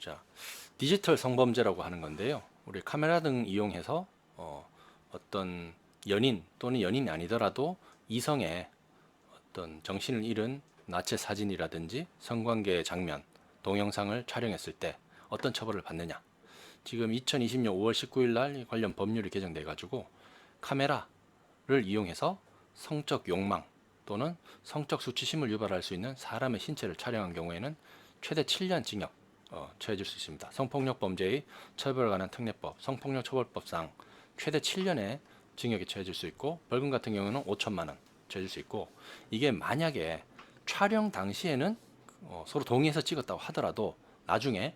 자, 디지털 성범죄라고 하는 건데요. 우리 카메라 등 이용해서 어떤 연인 또는 연인이 아니더라도 이성의 어떤 정신을 잃은 나체 사진이라든지 성관계 장면, 동영상을 촬영했을 때 어떤 처벌을 받느냐. 지금 2020년 5월 19일 날 관련 법률이 개정돼 가지고 카메라를 이용해서 성적 욕망 또는 성적 수치심을 유발할 수 있는 사람의 신체를 촬영한 경우에는 최대 7년 징역 처해질 수 있습니다. 성폭력 범죄의 처벌에 관한 특례법, 성폭력 처벌법상 최대 7년의 징역이 처해질 수 있고 벌금 같은 경우는 5천만 원 처해질 수 있고 이게 만약에 촬영 당시에는 서로 동의해서 찍었다고 하더라도 나중에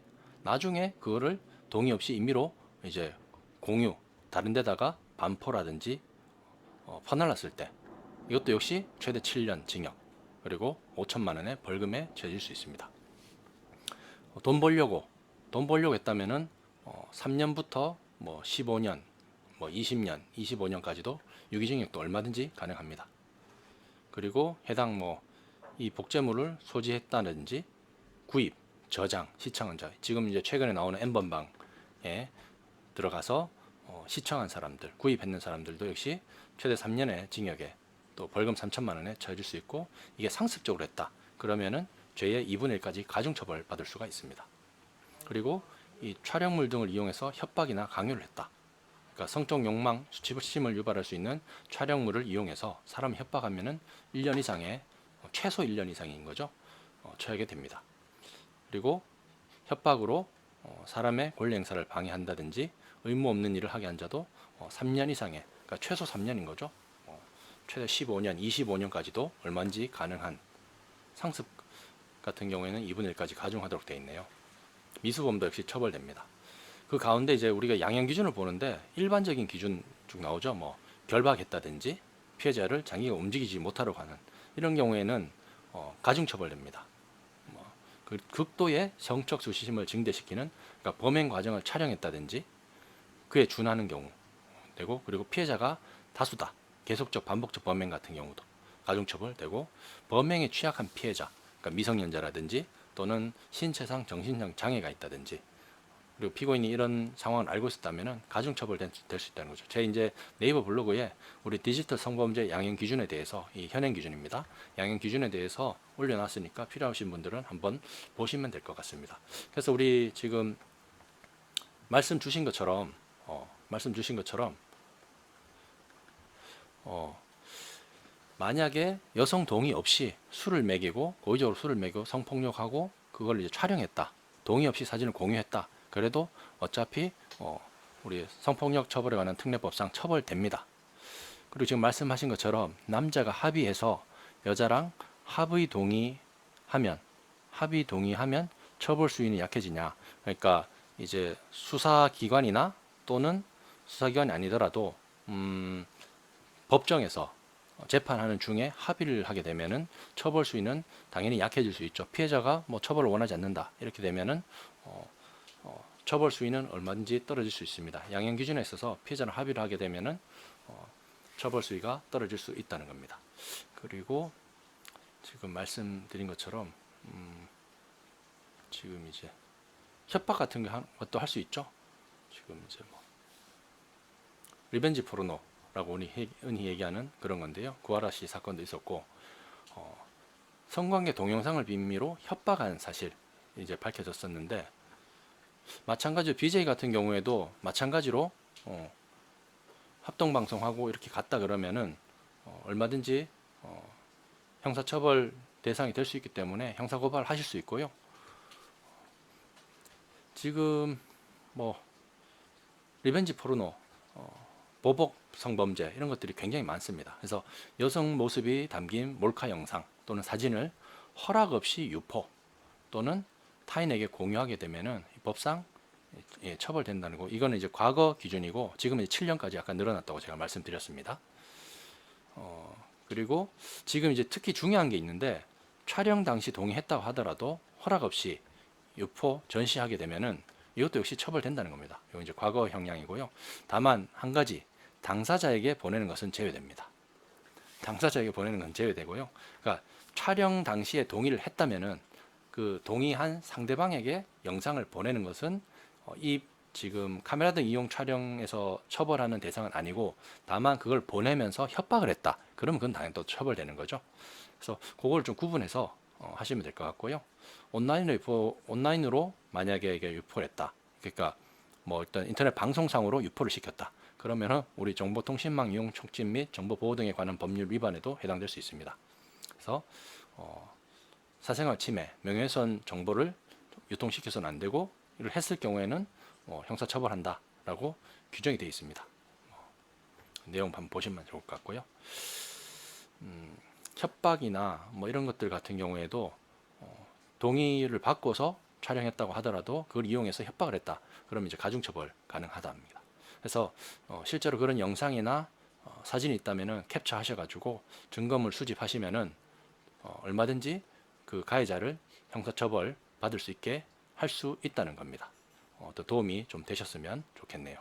그거를 동의 없이 임의로 이제 공유 다른 데다가 반포라든지 퍼날랐을 때 이것도 역시 최대 7년 징역 그리고 5천만 원의 벌금에 처해질 수 있습니다. 돈 벌려고 했다면은 3년부터 뭐 15년, 뭐 20년, 25년까지도 유기징역도 얼마든지 가능합니다. 그리고 해당 뭐 이 복제물을 소지했다든지 구입, 저장, 시청한 자, 지금 이제 최근에 나오는 N번방에 들어가서 시청한 사람들, 구입했는 사람들도 역시 최대 3년의 징역에 또 벌금 3천만 원에 처해질 수 있고 이게 상습적으로 했다. 그러면은 죄의 2분의 1까지 가중처벌 받을 수가 있습니다. 그리고 이 촬영물 등을 이용해서 협박이나 강요를 했다. 그러니까 성적 욕망, 수치심을 유발할 수 있는 촬영물을 이용해서 사람을 협박하면은 1년 이상의 최소 1년 이상인 거죠. 처하게 됩니다. 그리고 협박으로 사람의 권리 행사를 방해한다든지 의무 없는 일을 하게 한 자도 3년 이상의 그러니까 최소 3년인 거죠. 최대 15년, 25년까지도 얼마인지 가능한 상습 같은 경우에는 2분의 1까지 가중하도록 되어 있네요. 미수범도 역시 처벌됩니다. 그 가운데 이제 우리가 양형 기준을 보는데 일반적인 기준 쭉 나오죠. 뭐 결박했다든지 피해자를 자기가 움직이지 못하도록 하는 이런 경우에는 가중처벌됩니다. 그 극도의 성적 수치심을 증대시키는 그러니까 범행 과정을 촬영했다든지 그에 준하는 경우 되고 그리고 피해자가 다수다 계속적 반복적 범행 같은 경우도 가중처벌되고 범행에 취약한 피해자 그러니까 미성년자라든지 또는 신체상 정신상 장애가 있다든지 그리고 피고인이 이런 상황을 알고 있었다면 가중처벌 될 수 있다는 거죠. 제 이제 네이버 블로그에 우리 디지털 성범죄 양형 기준에 대해서 이 현행 기준입니다. 양형 기준에 대해서 올려놨으니까 필요하신 분들은 한번 보시면 될 것 같습니다. 그래서 우리 지금 말씀 주신 것처럼 만약에 여성 동의 없이 술을 먹이고 고의적으로 술을 먹이고 성폭력하고 그걸 이제 촬영했다. 동의 없이 사진을 공유했다. 그래도 어차피 우리 성폭력 처벌에 관한 특례법상 처벌됩니다. 그리고 지금 말씀하신 것처럼 남자가 합의해서 여자랑 합의 동의하면 처벌 수위는 약해지냐? 그러니까 이제 수사기관이나 또는 수사기관이 아니더라도 법정에서 재판하는 중에 합의를 하게 되면은 처벌 수위는 당연히 약해질 수 있죠. 피해자가 뭐 처벌을 원하지 않는다 이렇게 되면은 처벌 수위는 얼마든지 떨어질 수 있습니다. 양형 기준에 있어서 피해자는 합의를 하게 되면은 처벌 수위가 떨어질 수 있다는 겁니다. 그리고 지금 말씀드린 것처럼 지금 이제 협박 같은 것도 할 수 있죠. 지금 이제 뭐 리벤지 포르노라고 흔히 얘기하는 그런 건데요. 구하라 씨 사건도 있었고 성관계 동영상을 빌미로 협박한 사실 이제 밝혀졌었는데 마찬가지로 BJ 같은 경우에도 마찬가지로 합동방송하고 이렇게 갔다 그러면은 얼마든지 형사처벌 대상이 될 수 있기 때문에 형사고발을 하실 수 있고요. 지금 뭐 리벤지 포르노, 보복 성범죄 이런 것들이 굉장히 많습니다. 그래서 여성 모습이 담긴 몰카 영상 또는 사진을 허락 없이 유포 또는 타인에게 공유하게 되면은 법상 처벌된다는 거. 이거는 이제 과거 기준이고 지금은 이제 7년까지 약간 늘어났다고 제가 말씀드렸습니다. 그리고 지금 이제 특히 중요한 게 있는데 촬영 당시 동의했다고 하더라도 허락 없이 유포 전시하게 되면은 이것도 역시 처벌된다는 겁니다. 이건 이제 과거 형량이고요. 다만 한 가지 당사자에게 보내는 것은 제외됩니다. 당사자에게 보내는 건 제외되고요. 그러니까 촬영 당시에 동의를 했다면은 그 동의한 상대방에게 영상을 보내는 것은 이 지금 카메라 등 이용 촬영에서 처벌하는 대상은 아니고, 다만 그걸 보내면서 협박을 했다. 그러면 그건 당연히 또 처벌되는 거죠. 그래서 그걸 좀 구분해서 하시면 될 것 같고요. 온라인으로 만약에 이게 유포를 했다. 그러니까 뭐 일단 인터넷 방송상으로 유포를 시켰다. 그러면은 우리 정보통신망 이용 촉진 및 정보보호 등에 관한 법률 위반에도 해당될 수 있습니다. 그래서 사생활 침해, 명예훼손 정보를 유통시켜서는 안 되고, 이를 했을 경우에는 형사처벌한다라고 규정이 되어 있습니다. 내용 한번 보시면 좋을 것 같고요. 협박이나 뭐 이런 것들 같은 경우에도 동의를 받고서 촬영했다고 하더라도 그걸 이용해서 협박을 했다. 그러면 이제 가중처벌 가능하답니다. 그래서 실제로 그런 영상이나 사진이 있다면은 캡처하셔가지고 증거물 수집하시면은 얼마든지 그 가해자를 형사처벌 받을 수 있게 할 수 있다는 겁니다. 더 도움이 좀 되셨으면 좋겠네요.